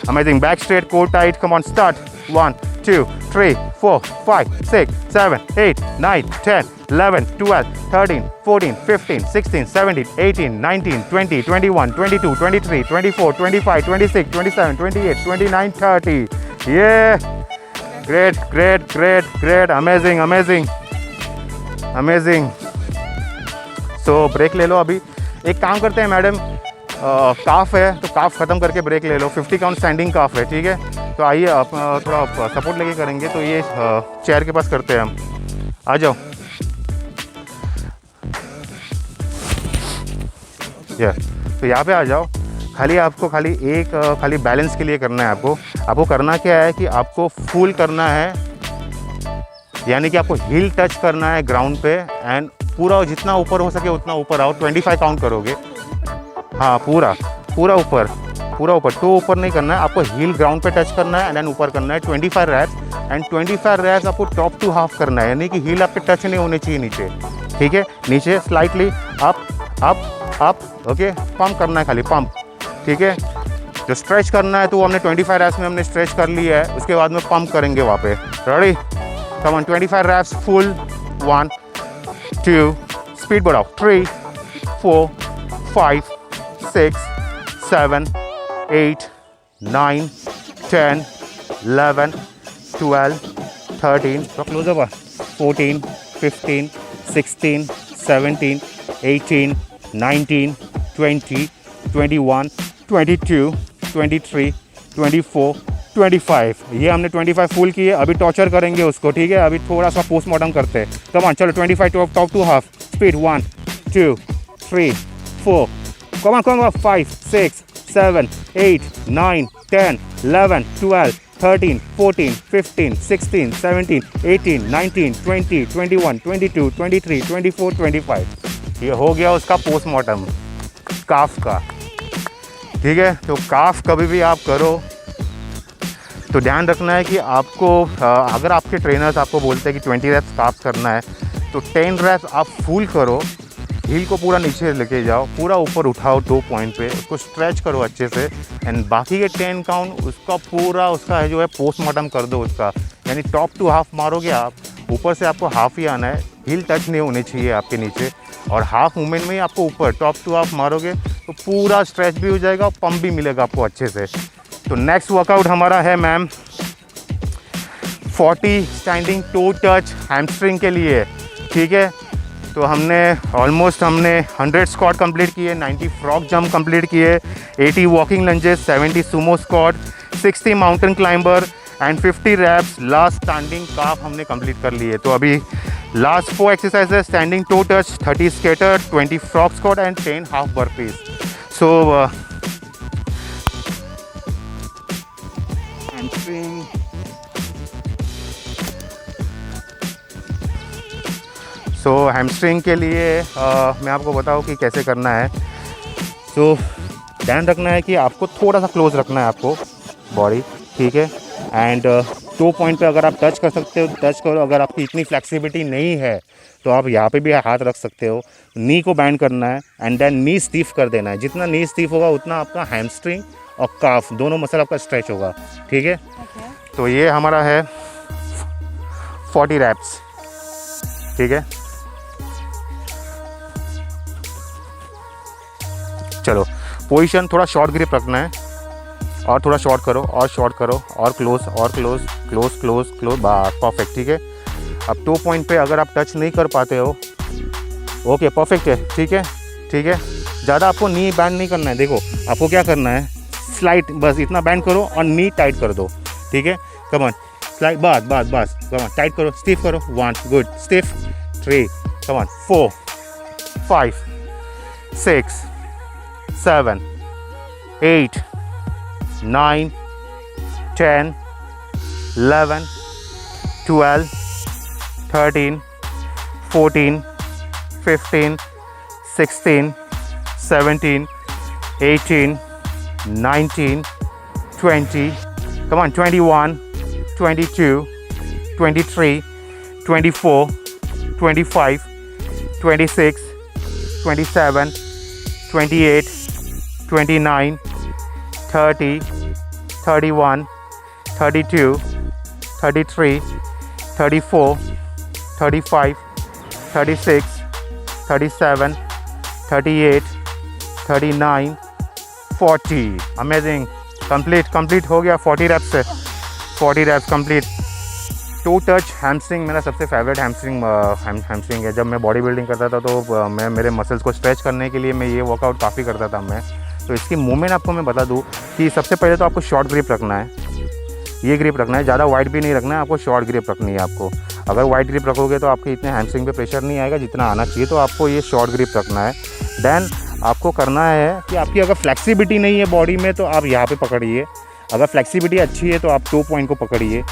Amazing, back straight, core tight, come on, start. 1 2 3 4 5 6 7 8 9 10 11 12 13 14 15 16 17 18 19 20 21 22 23 24 25 26 27 28 29 30। ये great great great great, amazing amazing amazing. So break ले लो। अभी एक काम करते हैं मैडम, काफ है तो काफ ख़त्म करके ब्रेक ले लो। 50 काउंट स्टैंडिंग काफ है, ठीक है। तो आइए आप थोड़ा सपोर्ट लेके करेंगे, तो ये चेयर के पास करते हैं हम। आ जाओ, या तो यहाँ पे आ जाओ। खाली आपको खाली बैलेंस के लिए करना है। आपको करना क्या है कि आपको फुल करना है, यानी कि आपको हील टच करना है ग्राउंड पे एंड पूरा जितना ऊपर हो सके उतना ऊपर आओ। 25 काउंट करोगे, हाँ पूरा ऊपर तो ऊपर नहीं करना है, आपको हील ग्राउंड पे टच करना है एंड देन ऊपर करना है। 25 रैप्स एंड 25 रैप्स आपको टॉप टू हाफ करना है, यानी कि हील आपके टच नहीं होने चाहिए नीचे, ठीक है। नीचे स्लाइटली अप, ओके। पंप करना है, खाली पंप, ठीक है। जो स्ट्रेच करना है तो वो हमने 25 रैप्स में हमने स्ट्रेच कर लिया है, उसके बाद में पंप करेंगे वहाँ पे। Ready, come on, 25 reps full. 1 2, speed बढ़ाओ, 3 4 5 6 7 8 9 10 11 12 13, क्लोज अप, 14 15 16 17 18 19 20 21 22 23 24 25। ये हमने 25 फुल किए। अभी टॉर्चर करेंगे उसको, ठीक है। अभी थोड़ा सा पोस्टमार्टम करते हैं। कम ऑन, चलो 25 टॉप टू हाफ, स्पीड 1 2 3 4, कम ऑन 5 6 7 8 9 10 11 12 13 14 15 16 17 18 19 20 21 22 23 24 25। ये हो गया उसका पोस्टमार्टम काफ का, ठीक है। तो काफ कभी भी आप करो तो ध्यान रखना है कि आपको अगर आपके ट्रेनर्स आपको बोलते हैं कि 20 रैप्स काफ करना है तो 10 रैप्स आप फुल करो, हील को पूरा नीचे लेके जाओ, पूरा ऊपर उठाओ 2 पॉइंट पे, उसको स्ट्रेच करो अच्छे से एंड बाकी के 10 काउंट उसका जो है पोस्टमार्टम कर दो उसका, यानी टॉप टू हाफ मारोगे आप, ऊपर से आपको हाफ ही आना है, हील टच नहीं होने चाहिए आपके नीचे, और हाफ मूवमेंट में ही आपको ऊपर टॉप टू हाफ मारोगे तो पूरा स्ट्रेच भी हो जाएगा और पंप भी मिलेगा आपको अच्छे से। तो नेक्स्ट वर्कआउट हमारा है ma'am 40 standing toe touch hamstring के लिए, ठीक है। तो हमने 100 स्क्वाट कंप्लीट किए, 90 फ्रॉग जंप कंप्लीट किए, 80 walking lunges, 70 sumo squat, 60 mountain climber and 50 reps last standing calf हमने कंप्लीट कर लिए। तो अभी last 4 exercises, standing toe touch, 30 skater, 20 frog squat and 10 half burpees. So hamstring, hamstring के लिए मैं आपको बताऊं कि कैसे करना है। तो ध्यान रखना है कि आपको थोड़ा सा क्लोज रखना है आपको बॉडी, ठीक है। एंड टो पॉइंट पे अगर आप टच कर सकते हो टच करो, अगर आपकी इतनी फ्लेक्सिबिलिटी नहीं है तो आप यहाँ पे भी हाथ रख सकते हो। नी को बैंड करना है एंड देन नी स्टीफ कर देना है। जितना नी स्टीफ होगा उतना आपका हैमस्ट्रिंग और काफ दोनों मसल आपका स्ट्रेच होगा, ठीक है। तो ये हमारा है 40 reps, ठीक है। चलो पोजीशन थोड़ा शॉर्ट ग्रिप रखना है और थोड़ा शॉर्ट करो और शॉर्ट करो और क्लोज और क्लोज क्लोज क्लोज क्लोज, बस परफेक्ट, ठीक है। अब टो पॉइंट पे अगर आप टच नहीं कर पाते हो, ओके परफेक्ट है, ठीक है, ठीक है। ज़्यादा आपको नी बैंड नहीं करना है। देखो आपको क्या करना है, स्लाइड बस इतना बैंड करो और नी टाइट कर दो, ठीक है। कम ऑन स्लाइड, बस बस बस, कम ऑन टाइट करो, स्टिफ करो, 1 good, stiff 3, come on 4 5 6 7 8 9 10 11 12 13 14 15 16 17 18 19 20, come on, 21 22 23 24 25 26 27 28 29 30 31 32 33 34 35 36 37 38 39 40। Amazing, complete हो गया 40 reps से, 40 reps कंप्लीट। टू टच हैमस्ट्रिंग मेरा सबसे फेवरेट हैमस्ट्रिंग है। जब मैं बॉडी बिल्डिंग करता था तो मैं मेरे मसल्स को स्ट्रेच करने के लिए मैं ये वर्कआउट काफ़ी करता था मैं। तो इसकी मूवमेंट आपको मैं बता दूं कि सबसे पहले तो आपको शॉर्ट ग्रिप रखना है, ये ग्रिप रखना है, ज़्यादा वाइड भी नहीं रखना है, आपको शॉर्ट ग्रिप रखनी है आपको। अगर वाइड ग्रिप रखोगे तो आपके इतने हैमस्ट्रिंग पे प्रेशर नहीं आएगा जितना आना चाहिए, तो आपको ये शॉर्ट ग्रिप रखना है। देन आपको करना है कि आपकी अगर फ्लेक्सिबिलिटी नहीं है बॉडी में तो आप यहाँ पे पकड़िए, अगर फ्लेक्सिबिलिटी अच्छी है तो आप टो पॉइंट को पकड़िए।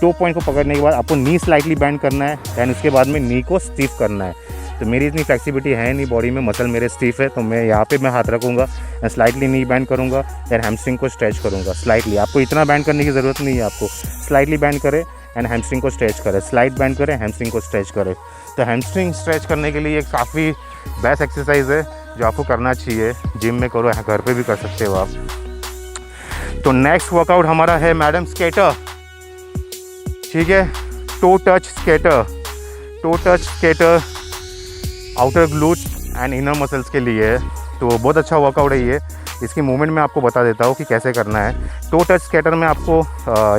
टो पॉइंट को पकड़ने के बाद आपको नी स्लाइटली बैंड करना है, दैन उसके बाद में नी को स्टीफ करना है। तो मेरी इतनी फ्लेक्सिबिलिटी है नहीं बॉडी में, मसल मेरे स्टीफ है, तो मैं यहाँ पे मैं हाथ रखूँगा, स्लाइटली नी बैंड करूँगा, दैन हैमस्ट्रिंग को स्ट्रेच करूँगा स्लाइटली। आपको इतना बैंड करने की ज़रूरत नहीं है, आपको स्लाइटली बैंड करें एंड हैमस्ट्रिंग को स्ट्रेच करें, स्लाइड बैंड करें, हैमस्ट्रिंग को स्ट्रेच करें। तो हैमस्ट्रिंग स्ट्रेच करने के लिए काफ़ी बेस्ट एक्सरसाइज है जो आपको करना चाहिए। जिम में करो, घर पे भी कर सकते हो आप। तो नेक्स्ट वर्कआउट हमारा है मैडम स्केटर, ठीक है। Toe touch skater, toe touch skater outer glutes and inner muscles के लिए है, तो बहुत अच्छा वर्कआउट है ये। इसकी मूवमेंट मैं आपको बता देता हूँ कि कैसे करना है। टो टच स्केटर में आपको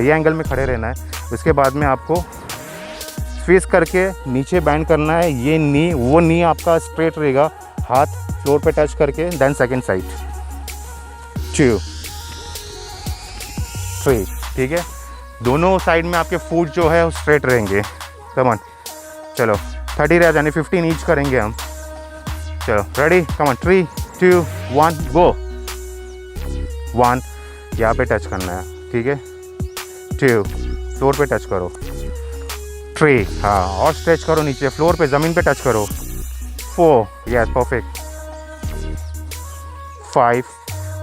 ये एंगल में खड़े रहना है, उसके बाद में आपको स्विच करके नीचे बैंड करना है। ये नी, वो नी आपका स्ट्रेट रहेगा, हाथ फ्लोर पे टच करके, देन सेकंड साइड 2 3, ठीक है। दोनों साइड में आपके फुट जो है वो स्ट्रेट रहेंगे। कम ऑन, चलो 30 reps यानी 15 ईच करेंगे हम। चलो रेडी, कम ऑन 3 2 1 गो। 1 यहाँ पे टच करना है, ठीक है। 2 फ्लोर पे टच करो। 3 हाँ, और स्ट्रेच करो नीचे, फ्लोर पे ज़मीन पे टच करो। 4 यस परफेक्ट। 5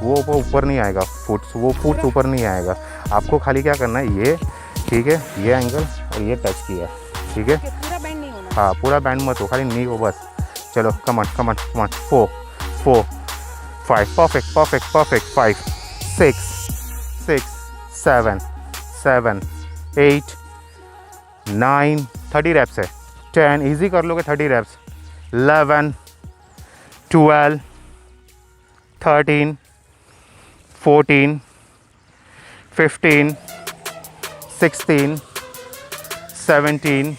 वो ऊपर नहीं आएगा, वो फुट ऊपर नहीं आएगा। आपको खाली क्या करना है, ये ठीक है, ये एंगल और ये टच किया, ठीक है। पूरा बैंड नहीं होना। हाँ पूरा बैंड मत हो, खाली नी हो बस। चलो come on come on come on. 4 4 5 perfect perfect perfect. 5 6 6 7 7 8 9 30 reps है। 10 इजी कर लोगे 30 reps। 11 12 13 14 15 16 17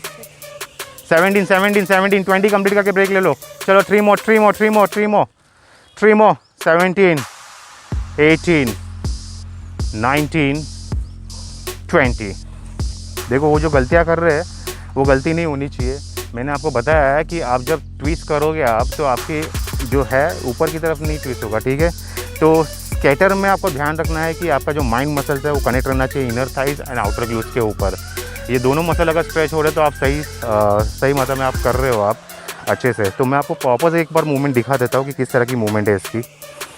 20 कंप्लीट करके ब्रेक ले लो। चलो 3 more 17 18 19 20। देखो वो जो गलतियाँ कर रहे हैं वो गलती नहीं होनी चाहिए। मैंने आपको बताया है कि आप जब ट्विस्ट करोगे आप तो आपकी जो है ऊपर की तरफ नहीं ट्विस्ट होगा, ठीक है। तो स्केटर में आपको ध्यान रखना है कि आपका जो माइंड मसल्स है वो कनेक्ट रहना चाहिए inner thighs and outer glutes के ऊपर। ये दोनों मसल अगर स्ट्रेच हो रहे तो आप सही मतलब में आप कर रहे हो आप अच्छे से। तो मैं आपको प्रॉपर एक बार मूवमेंट दिखा देता हूँ कि किस तरह की मूवमेंट है इसकी,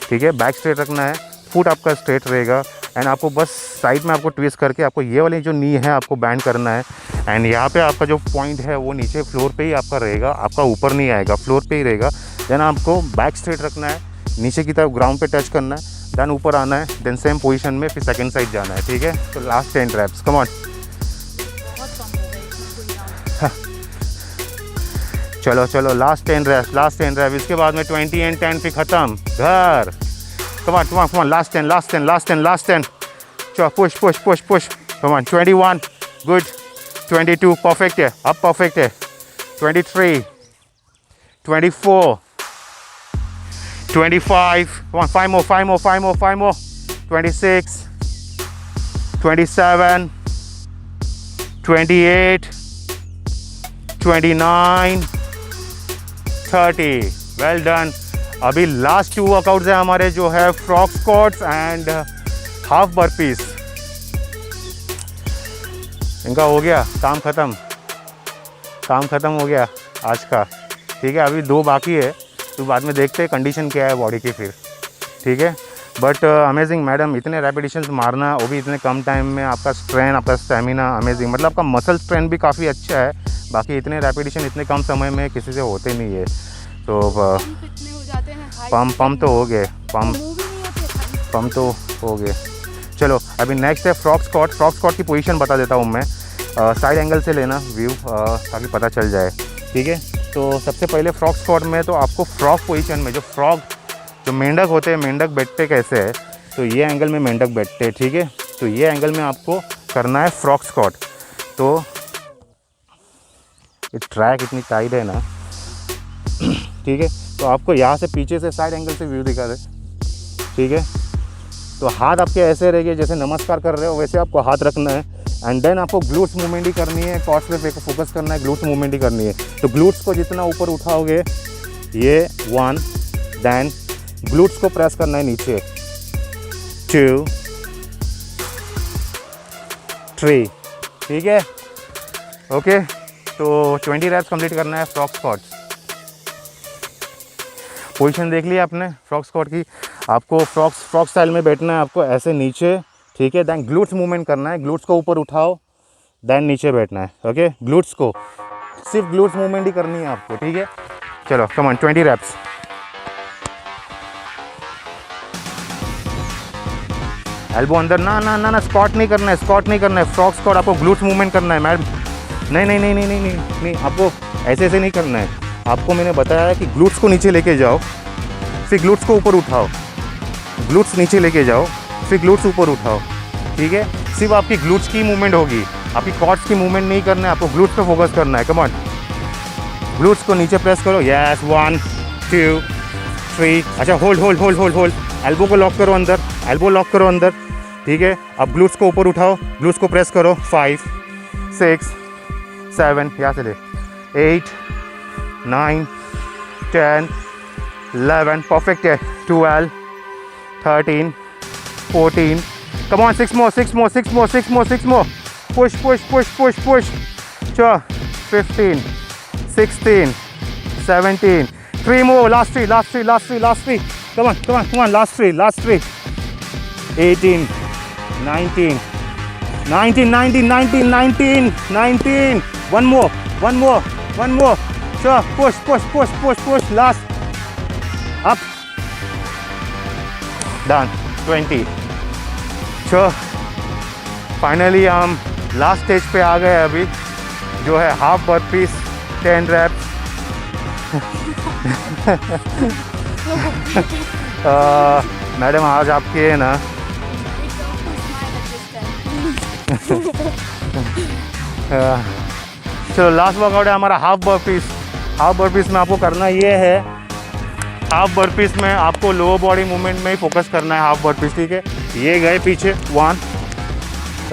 ठीक है। बैक स्ट्रेट रखना है, फुट आपका स्ट्रेट रहेगा एंड आपको बस साइड में आपको ट्विस्ट करके आपको ये वाली जो नी है आपको बैंड करना है। एंड यहाँ पे आपका जो पॉइंट है वो नीचे फ्लोर पे ही आपका रहेगा, आपका ऊपर नहीं आएगा, फ्लोर पे ही रहेगा। देन आपको बैक स्ट्रेट रखना है, नीचे की तरफ ग्राउंड पे टच करना है, देन ऊपर आना है, देन सेम पोजीशन में फिर सेकंड साइड जाना है, ठीक है। तो लास्ट 10 रैप्स, कम ऑन। बहुत कम हो गए इसमें कोई राउंड। चलो चलो लास्ट 10 रैप्स, लास्ट 10 रैप। इसके बाद में 20 एंड 10 फिर ख़त्म, घर। कम on come on come on, last 10 last 10 last 10 last 10। चलो push push push push, come on. 21 good, 22 perfect है, अब परफेक्ट है। 23 24 25, come on, 5 more 5 more 5 more 5 more, 26 27 28 29 30। Well done. अभी लास्ट 2 वर्कआउट्स हैं हमारे जो है frog squats and half burpees. इनका हो गया काम ख़त्म, काम ख़त्म हो गया आज का, ठीक है। अभी 2 बाकी है तो बाद में देखते हैं कंडीशन क्या है बॉडी की फिर, ठीक है। बट अमेजिंग मैडम, इतने रेपिटेशंस मारना वो भी इतने कम टाइम में, आपका स्ट्रेन आपका स्टेमिना अमेजिंग, मतलब आपका मसल स्ट्रेन भी काफ़ी अच्छा है। बाकी इतने रेपिटेशन इतने कम समय में किसी से होते नहीं है। तो कितने हो जाते हैं, पम तो हो गए, पम तो हो गए। चलो अभी नेक्स्ट है फ्रॉग स्क्वाट। फ्रॉग स्क्वाट की पोजीशन बता देता हूँ मैं, साइड एंगल से लेना व्यू ताकि पता चल जाए, ठीक है। तो सबसे पहले फ्रॉग स्क्वाट में तो आपको फ्रॉग पोजीशन में जो मेंढक होते हैं, मेंढक बैठते कैसे है, तो ये एंगल में मेंढक बैठते हैं, ठीक है। तो ये एंगल में आपको करना है फ्रॉग स्क्वाट। तो ये ट्रैक इतनी टाइट है ना, ठीक है। तो आपको यहाँ से पीछे से साइड एंगल से व्यू दिखा दे, ठीक है। तो हाथ आपके ऐसे रहेंगे जैसे नमस्कार कर रहे हो, वैसे आपको हाथ रखना है एंड देन आपको ग्लूट्स मूवमेंट ही करनी है, कॉर्ड्स पे फोकस करना है, ग्लूट्स मूवमेंट ही करनी है। तो ग्लूट्स को जितना ऊपर उठाओगे ये 1, देन ग्लूट्स को प्रेस करना है नीचे 2 3, ठीक है, ओके। तो 20 रैप्स कंप्लीट करना है फ्रॉग स्क्वाट। पोजीशन देख लिया आपने फ्रॉग स्क्वाट की। आपको फ्रॉग स्टाइल में बैठना है, आपको ऐसे नीचे, ठीक है। देन ग्लूट्स मूवमेंट करना है, ग्लूट्स को ऊपर उठाओ, देन नीचे बैठना है, ओके। ग्लूट्स को सिर्फ ग्लूट्स मूवमेंट ही करनी है आपको, ठीक है। चलो कम ऑन 20 रैप्स। एल्बो अंदर, ना ना ना ना, स्क्वाट नहीं करना है, स्क्वाट नहीं करना है। फ्रॉग स्क्वाट आपको ग्लूट्स मूवमेंट करना है मैडम। नहीं नहीं नहीं नहीं नहीं नहीं नहीं, आपको ऐसे नहीं करना है। आपको मैंने बताया है कि ग्लूट्स को नीचे लेके जाओ, फिर ग्लूट्स को ऊपर उठाओ, ग्लूट्स नीचे लेके जाओ, फिर ग्लूट्स ऊपर उठाओ, ठीक है। सिर्फ आपकी ग्लूट्स की मूवमेंट होगी, आपकी क्वाड्स की मूवमेंट नहीं करना है, आपको ग्लूट्स पे फोकस करना है। कम ऑन, ग्लूट्स को नीचे प्रेस करो, यस 1 2 3। अच्छा hold hold hold hold hold, elbow को लॉक करो अंदर, एल्बो लॉक करो अंदर, ठीक है। अब ग्लूट्स को ऊपर उठाओ, ग्लूट्स को प्रेस करो 5 6 7, यहाँ से ले 8 9 10 11, परफेक्ट है। 12 13 14, come on 6 more 6 more 6 more 6 more 6 more, push push push push push, 15 16 17, 3 more, last 3 last 3 last 3 last 3, come on come on come on, last 3 18 19 19 19 19 19 19, one more sure, push push push push push, last, up, done 20। sure, finally हम last stage पे आ गए अभी, जो है half burpees 10 raps. Madam आज आपके है ना चलो लास्ट वर्कआउट है हमारा हाफ बर्पीज। हाफ बर्पीज में आपको करना ये है, हाफ बर्पीज में आपको लोअर बॉडी मूवमेंट में ही फोकस करना है हाफ बर्पीज, ठीक है। ये गए पीछे 1,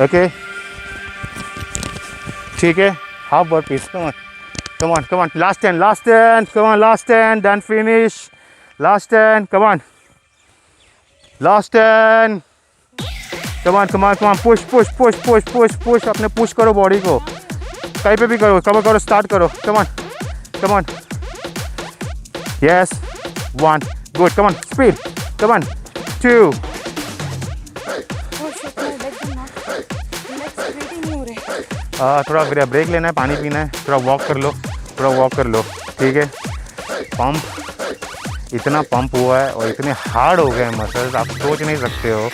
ओके ठीक है, half burpees, come on, last 10, come on, last 10, then finish, last 10, come on, last 10, come on, push, अपने push करो बॉडी को, कहीं पे भी करो, कवर करो, स्टार्ट करो, come on, yes, 1, good, come on, speed, come on, 2, Oh shit, my legs are not, legs straight ही नहीं हो रहे। थोड़ा ब्रेक लेना है, पानी पीना है, थोड़ा वॉक कर लो, ठीक है। पंप इतना पंप हुआ है और इतने हार्ड हो गए हैं मसल्स, आप सोच नहीं सकते हो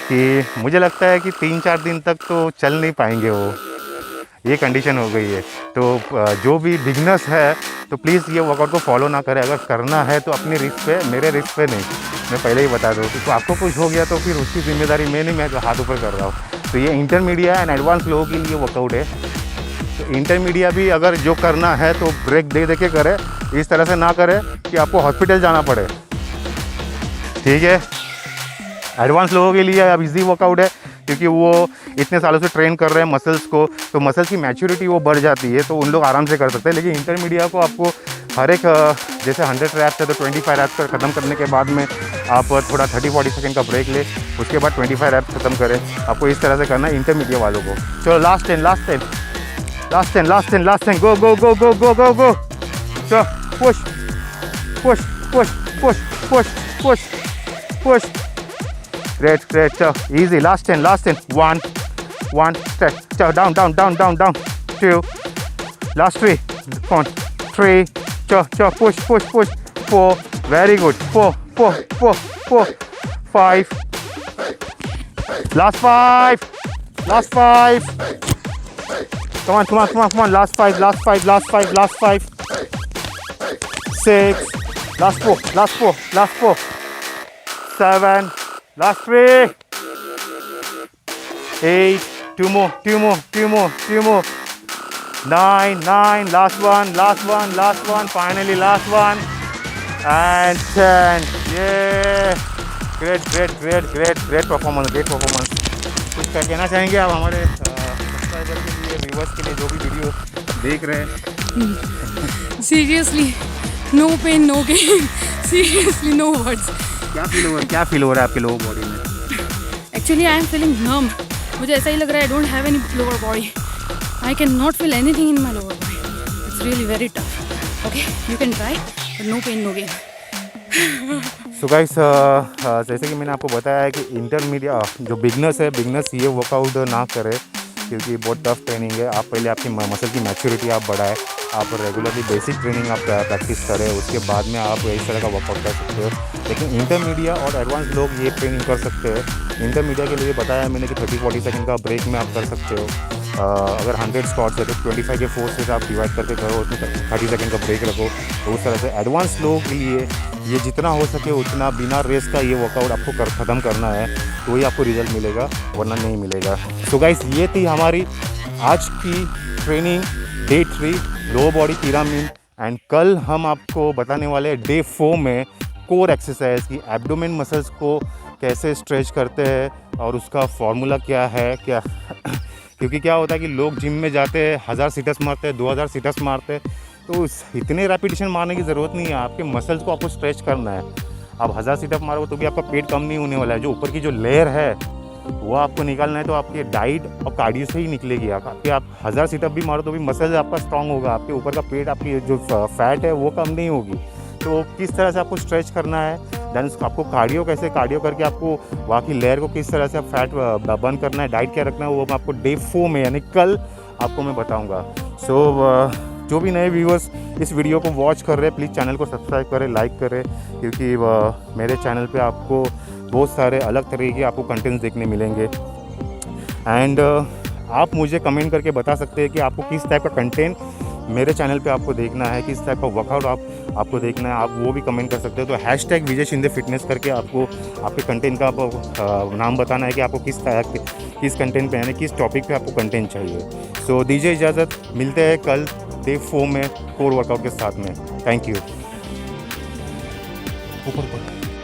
कि मुझे लगता है कि 3-4 दिन तक तो चल नहीं पाएंगे वो, ये कंडीशन हो गई है। तो जो भी बिगनर्स है तो प्लीज़ ये वर्कआउट को फॉलो ना करें, अगर करना है तो अपनी रिस्क पे, मेरे रिस्क पे नहीं, मैं पहले ही बता दूँ। तो आपको कुछ हो गया तो फिर उसकी जिम्मेदारी मैं नहीं, मैं तो हाथ ऊपर कर रहा हूँ। तो ये इंटरमीडिया एंड एडवांस लोगों के लिए वर्कआउट है। तो इंटरमीडिया भी अगर जो करना है तो ब्रेक दे के करें, इस तरह से ना करें कि आपको हॉस्पिटल जाना पड़े, ठीक है। एडवांस लोगों के लिए अब इजी वर्कआउट है क्योंकि वो इतने सालों से ट्रेन कर रहे हैं मसल्स को, तो मसल्स की मैच्योरिटी वो बढ़ जाती है, तो उन लोग आराम से कर सकते हैं। लेकिन इंटरमीडिया को आपको हर एक जैसे 100 रैप्स है तो 25 रैप्स कर ख़त्म करने के बाद में आप थोड़ा 30-40 सेकंड का ब्रेक ले, उसके बाद 25 रैप्स ख़त्म करें। आपको इस तरह से करना है इंटरमीडिएट वालों को। चलो लास्ट 10 गो। चलो पुश। Great. चलो easy. Last 10. 1 step. चलो down. 2. Last 3. Come on. 3. चलो push. 4. Very good. 4. 5. Last 5. Come on. Last 5. 6. Last 4. 7. Last 3. 8. Two more. 9. Last one. Finally, last one. And 10. Yeah. Great performance. कुछ कहना चाहेंगे आप हमारे सब्सक्राइबर के लिए, व्यूअर्स के लिए, जो भी वीडियो देख रहे हैं? Seriously, no pain, no gain. Seriously, no words. क्या फील हो रहा है आपके लोअर बॉडी में? Actually, I am feeling numb. मुझे ऐसा ही लग रहा है I don't have any lower body. I cannot feel anything in my lower body. It's really very tough. Okay, you can try, but no pain, no gain. So guys, जैसे कि मैंने आपको बताया है कि इंटरमीडिएट जो बिगनर्स ये workout ना करें क्योंकि बहुत टफ ट्रेनिंग है। आप पहले आपकी मसल की मैच्योरिटी आप बढ़ाएं, आप रेगुलरली बेसिक ट्रेनिंग आप प्रैक्टिस करें, उसके बाद में आप इस तरह का वर्कआउट कर सकते हो। लेकिन इंटरमीडिएट और एडवांस लोग ये ट्रेनिंग कर सकते हैं। इंटरमीडिएट के लिए बताया मैंने कि 30-40 सेकंड का ब्रेक में आप कर सकते हो। अगर 100 स्क्वाट्स है तो 25 के फोर्स से आप डिवाइड करके करो, उसमें 30 सेकंड का ब्रेक रखो। तो उस तरह से एडवांस लोगों के लिए ये जितना हो सके उतना बिना रेस्ट का ये वर्कआउट आपको ख़त्म करना है, तो ही आपको रिजल्ट मिलेगा, वरना नहीं मिलेगा। सो गाइस, ये थी हमारी आज की training day 3 lower body pyramid. And कल हम आपको बताने वाले हैं डे 4 में कोर एक्सरसाइज की एब्डोमेन मसल्स को कैसे स्ट्रेच करते हैं और उसका फॉर्मूला क्या है क्योंकि क्या होता है कि लोग जिम में जाते हैं, 1000 सिटअप्स मारते हैं, 2000 सिटअप्स मारते हैं, तो इतने रेपिटेशन मारने की ज़रूरत नहीं है। आपके मसल्स को आपको स्ट्रेच करना है। आप 1000 सिटअप मारोगे तो भी आपका पेट कम नहीं होने वाला है। जो ऊपर की जो लेयर है वो आपको निकालना है, तो आपके डाइट और कार्डियो से ही निकलेगी। आप 1000 सिटअप भी मारो तो भी मसल्स आपका स्ट्रांग होगा, आपके ऊपर का पेट, आपकी जो फैट है वो कम नहीं होगी। तो किस तरह से आपको स्ट्रेच करना है, देन आपको कार्डियो करके आपको वहाँ की लेयर को किस तरह से आप फैट बर्न करना है, डाइट क्या रखना है, वो मैं आपको डे 4 में यानी कल आपको मैं बताऊँगा। सो जो भी नए व्यूअर्स इस वीडियो को वॉच कर रहे हैं, प्लीज़ चैनल को सब्सक्राइब करें, लाइक करें, क्योंकि मेरे चैनल पे आपको बहुत सारे अलग तरह के आपको कंटेंट्स देखने मिलेंगे। एंड आप मुझे कमेंट करके बता सकते हैं कि आपको किस टाइप का कंटेंट मेरे चैनल पे आपको देखना है, किस टाइप का वर्कआउट आपको देखना है, आप वो भी कमेंट कर सकते हो। तो हैशटैग विजय शिंदे फिटनेस करके आपको आपके कंटेंट का नाम बताना है कि आपको किस कंटेंट पे यानी किस टॉपिक पे आपको कंटेंट चाहिए। सो दीजिए इजाज़त, मिलते हैं कल डे 4 में कोर वर्कआउट के साथ में। Thank you. ऊपर